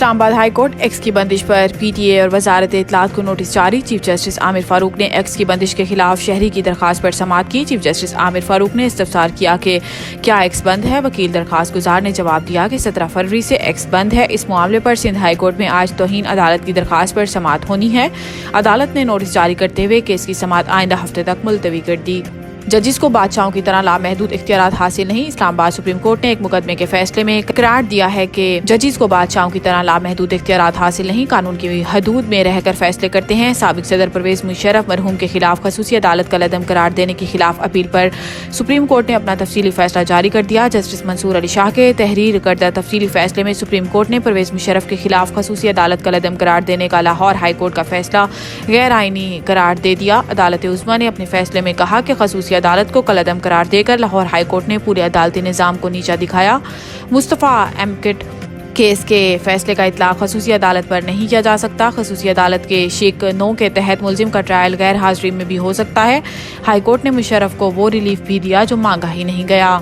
Islamabad high court x की बंदिश पर PTA और वजारत इत्तलात को नोटिस जारी। चीफ जस्टिस आमिर फारूक ने एक्स की बंदिश के खिलाफ शहरी की दरखास्त पर समाअत की। चीफ जस्टिस आमिर फारूक ने इस्तफसार किया कि क्या एक्स बंद है। वकील दरखास्त गुजार ने जवाब दिया कि 17 फरवरी से एक्स बंद है। इस मामले पर सिंध हाई कोर्ट में आज तौहीन अदालत की दरखास्त पर समाअत होनी है। अदालत ने नोटिस जारी करते हुए केस की समाअत आइंदा हफ्ते तक मुलतवी कर दी। जजिस को बादशाहों की तरह लामहदूद इख्तियारात हासिल नहीं। इस्लामाबाद सुप्रीम कोर्ट ने एक मुकदमे के फैसले में करार दिया है कि जजिस को बादशाहों की तरह लामहदूद इख्तियारात हासिल नहीं, कानून की हदूद में रहकर फैसले करते हैं। साबिक सदर परवेज मुशर्रफ मरहूम के खिलाफ खसूसी अदालत का लदम करार देने के खिलाफ अपील पर सुप्रीम कोर्ट ने अपना तफसीली फैसला जारी कर दिया। जस्टिस मंसूर अली शाह के तहरीर करदा तफसीली फैसले में सुप्रीम कोर्ट ने परवेज मुशर्रफ के खिलाफ खसूसी अदालत का लदम करार देने का लाहौर हाई कोर्ट का फैसला गैर आईनी करार दे दिया। अदालत उज़्मा ने अपने फैसले में कहा कि खसूसी अदालत को कलदम करार देकर लाहौर हाई कोर्ट ने पूरे अदालती निज़ाम को नीचा दिखाया। मुस्तफ़ा एमकिट केस के फैसले का इतलाक खसूसी अदालत पर नहीं किया जा सकता। खसूसी अदालत के शेक 9 के तहत मुलजिम का ट्रायल गैर हाजिरी में भी हो सकता है। हाई कोर्ट ने मुशर्रफ को वो रिलीफ भी दिया जो मांगा ही नहीं गया।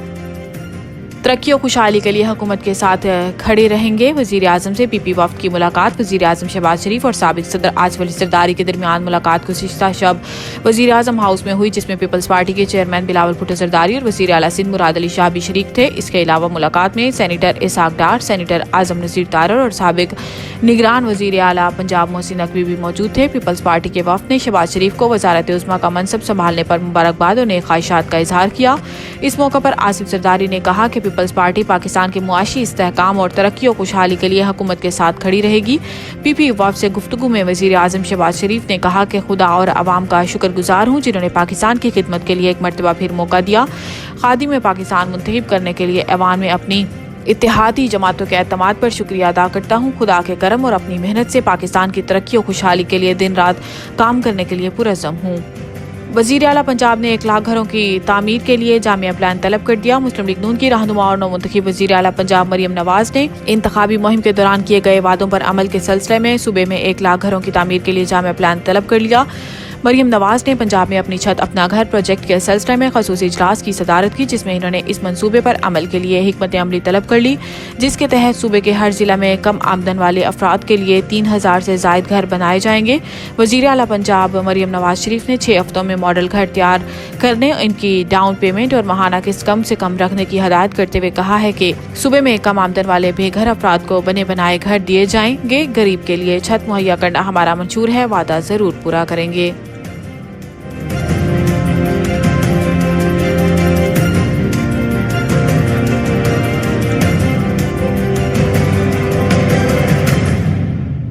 तरक्की और खुशहाली के लिए हुकूमत के साथ खड़े रहेंगे। वज़ीर आज़म से PP वफ़द की मुलाकात। वज़ीर आज़म शहबाज शरीफ और साबिक सदर आसिफ अली ज़रदारी के दरमियान मुलाकात गुज़िश्ता शब वज़ीर आज़म हाउस में हुई, जिसमें पीपल्स पार्टी के चेयरमैन बिलावल भुट्टो ज़रदारी और वज़ीर आला सिंध मुराद अली शाह भी शरीक थे। इसके अलावा मुलाकात में सेनेटर इसाक डार, सेनेटर आज़म नज़ीर तारर और साबिक निगरान वज़ीर आला पंजाब मोहसिन नकवी भी मौजूद थे। पीपल्स पार्टी के वफ़द ने शहबाज शरीफ को वज़ारत उज़्मा का मनसब संभालने पर मुबारकबाद और नेक ख्वाहिशात का इजहार किया। इस मौका पर आसिफ ज़रदारी ने कहा कि पीपल्स पार्टी पाकिस्तान के मुआशी इस्तेहकाम और तरक्की और खुशहाली के लिए हुकूमत के साथ खड़ी रहेगी। PP वफ़द से गुफ्तगू में वज़ीर आज़म शहबाज शरीफ ने कहा कि खुदा और अवाम का शुक्रगुजार हूँ जिन्होंने पाकिस्तान की खिदमत के लिए एक मरतबा फिर मौका दिया। खादिम पाकिस्तान मुंतखब करने के लिए ऐवान में अपनी इत्तेहादी जमातों के एतमाद पर शुक्रिया अदा करता हूँ। खुदा के करम और अपनी मेहनत से पाकिस्तान की तरक्की और खुशहाली के लिए दिन रात काम करने के लिए पुरज़्म हूँ। वज़ीर आला पंजाब ने 1 लाख घरों की तामीर के लिए जामिया प्लान तलब कर दिया। मुस्लिम लीग नून की रहनुमा और नौमुंतखब वज़ीर आला पंजाब मरियम नवाज ने इंतखाबी मुहिम के दौरान किए गए वादों पर अमल के सिलसिले में सूबे में 1 लाख घरों की तामीर के लिए जामिया प्लान तलब कर लिया। मरियम नवाज ने पंजाब में अपनी छत अपना घर प्रोजेक्ट के सिलसिले में खसूसी इजलास की सदारत की, जिसमें इन्होंने इस मंसूबे पर अमल के लिए हिकमत अमली तलब कर ली, जिसके तहत सूबे के हर जिला में कम आमदन वाले अफराद के लिए 3000 से जायद घर बनाए जाएंगे। वज़ीर आला पंजाब मरियम नवाज शरीफ ने 6 हफ्तों में मॉडल घर तैयार करने, इनकी डाउन पेमेंट और माहाना किस्त कम से कम रखने की हदायत करते हुए कहा है कि सूबे में कम आमदन वाले बेघर अफराद को बने बनाए घर दिए जाएंगे। गरीब के लिए छत मुहैया करना हमारा मंशूर है, वादा जरूर पूरा करेंगे।